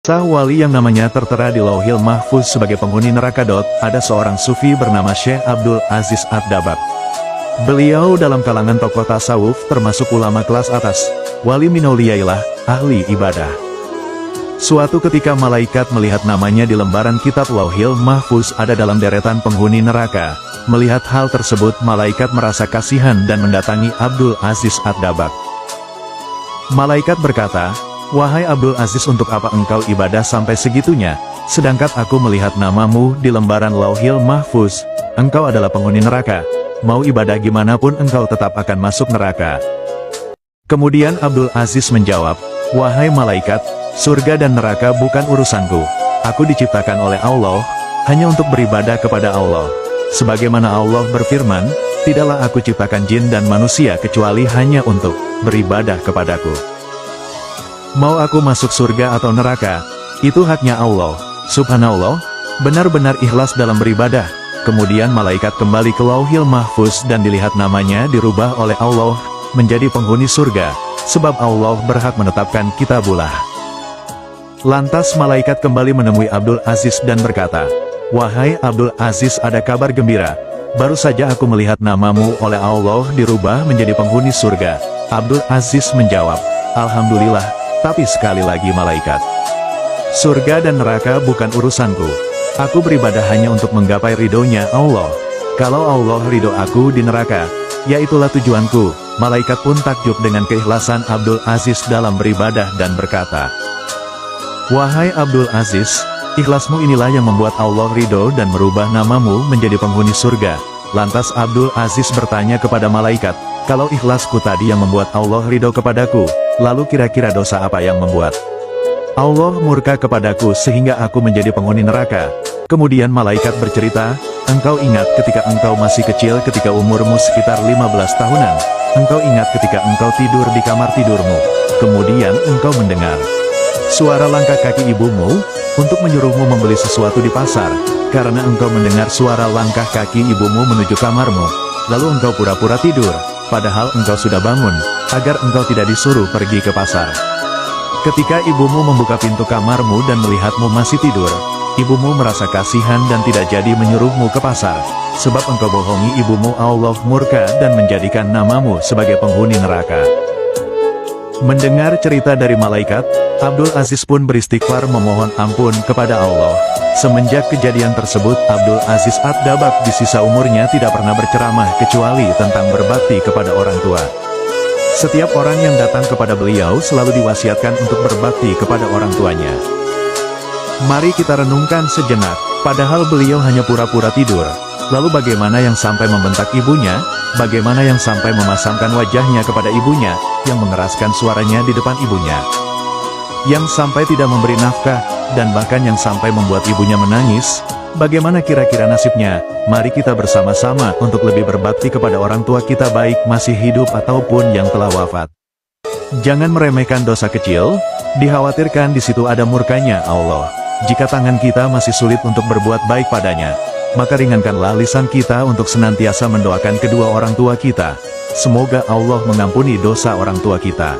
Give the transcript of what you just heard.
Sah wali yang namanya tertera di Lauhil Mahfuz sebagai penghuni neraka. Ada seorang sufi bernama Syekh Abdul Aziz Ad-Dabbagh. Beliau dalam kalangan tokoh tasawuf termasuk ulama kelas atas, wali minauliyaillah, ahli ibadah. Suatu ketika malaikat melihat namanya di lembaran kitab Lauhil Mahfuz ada dalam deretan penghuni neraka. Melihat hal tersebut, malaikat merasa kasihan dan mendatangi Abdul Aziz Ad-Dabbagh. Malaikat berkata, "Wahai Abdul Aziz, untuk apa engkau ibadah sampai segitunya, sedangkan aku melihat namamu di lembaran Lauhil Mahfuz, engkau adalah penghuni neraka, mau ibadah gimana pun engkau tetap akan masuk neraka." Kemudian Abdul Aziz menjawab, "Wahai malaikat, surga dan neraka bukan urusanku, aku diciptakan oleh Allah, hanya untuk beribadah kepada Allah. Sebagaimana Allah berfirman, tidaklah aku ciptakan jin dan manusia kecuali hanya untuk beribadah kepadaku. Mau aku masuk surga atau neraka, itu haknya Allah. Subhanallah, benar-benar ikhlas dalam beribadah." Kemudian malaikat kembali ke Lauhil Mahfuz dan dilihat namanya dirubah oleh Allah menjadi penghuni surga, sebab Allah berhak menetapkan kitabullah. Lantas malaikat kembali menemui Abdul Aziz dan berkata, "Wahai Abdul Aziz, ada kabar gembira. Baru saja aku melihat namamu oleh Allah dirubah menjadi penghuni surga." Abdul Aziz menjawab, "Alhamdulillah. Tapi sekali lagi malaikat, surga dan neraka bukan urusanku. Aku beribadah hanya untuk menggapai ridhonya Allah. Kalau Allah ridho aku di neraka, ya itulah tujuanku." Malaikat pun takjub dengan keikhlasan Abdul Aziz dalam beribadah dan berkata, "Wahai Abdul Aziz, ikhlasmu inilah yang membuat Allah ridho dan merubah namamu menjadi penghuni surga." Lantas Abdul Aziz bertanya kepada malaikat, "Kalau ikhlasku tadi yang membuat Allah ridho kepadaku, lalu kira-kira dosa apa yang membuat Allah murka kepadaku sehingga aku menjadi penghuni neraka?" Kemudian malaikat bercerita, "Engkau ingat ketika engkau masih kecil, ketika umurmu sekitar 15 tahunan, engkau ingat ketika engkau tidur di kamar tidurmu, kemudian engkau mendengar suara langkah kaki ibumu, untuk menyuruhmu membeli sesuatu di pasar. Karena engkau mendengar suara langkah kaki ibumu menuju kamarmu, lalu engkau pura-pura tidur, padahal engkau sudah bangun, agar engkau tidak disuruh pergi ke pasar. Ketika ibumu membuka pintu kamarmu dan melihatmu masih tidur, ibumu merasa kasihan dan tidak jadi menyuruhmu ke pasar, sebab engkau bohongi ibumu. Allah murka dan menjadikan namamu sebagai penghuni neraka." Mendengar cerita dari malaikat, Abdul Aziz pun beristighfar memohon ampun kepada Allah. Semenjak kejadian tersebut, Abdul Aziz Ad-Dabbagh di sisa umurnya tidak pernah berceramah kecuali tentang berbakti kepada orang tua. Setiap orang yang datang kepada beliau selalu diwasiatkan untuk berbakti kepada orang tuanya. Mari kita renungkan sejenak, padahal beliau hanya pura-pura tidur. Lalu bagaimana yang sampai membentak ibunya? Bagaimana yang sampai memasangkan wajahnya kepada ibunya, yang mengeraskan suaranya di depan ibunya? Yang sampai tidak memberi nafkah, dan bahkan yang sampai membuat ibunya menangis? Bagaimana kira-kira nasibnya? Mari kita bersama-sama untuk lebih berbakti kepada orang tua kita, baik masih hidup ataupun yang telah wafat. Jangan meremehkan dosa kecil, dikhawatirkan di situ ada murkanya Allah. Jika tangan kita masih sulit untuk berbuat baik padanya, maka ringankanlah lisan kita untuk senantiasa mendoakan kedua orang tua kita. Semoga Allah mengampuni dosa orang tua kita.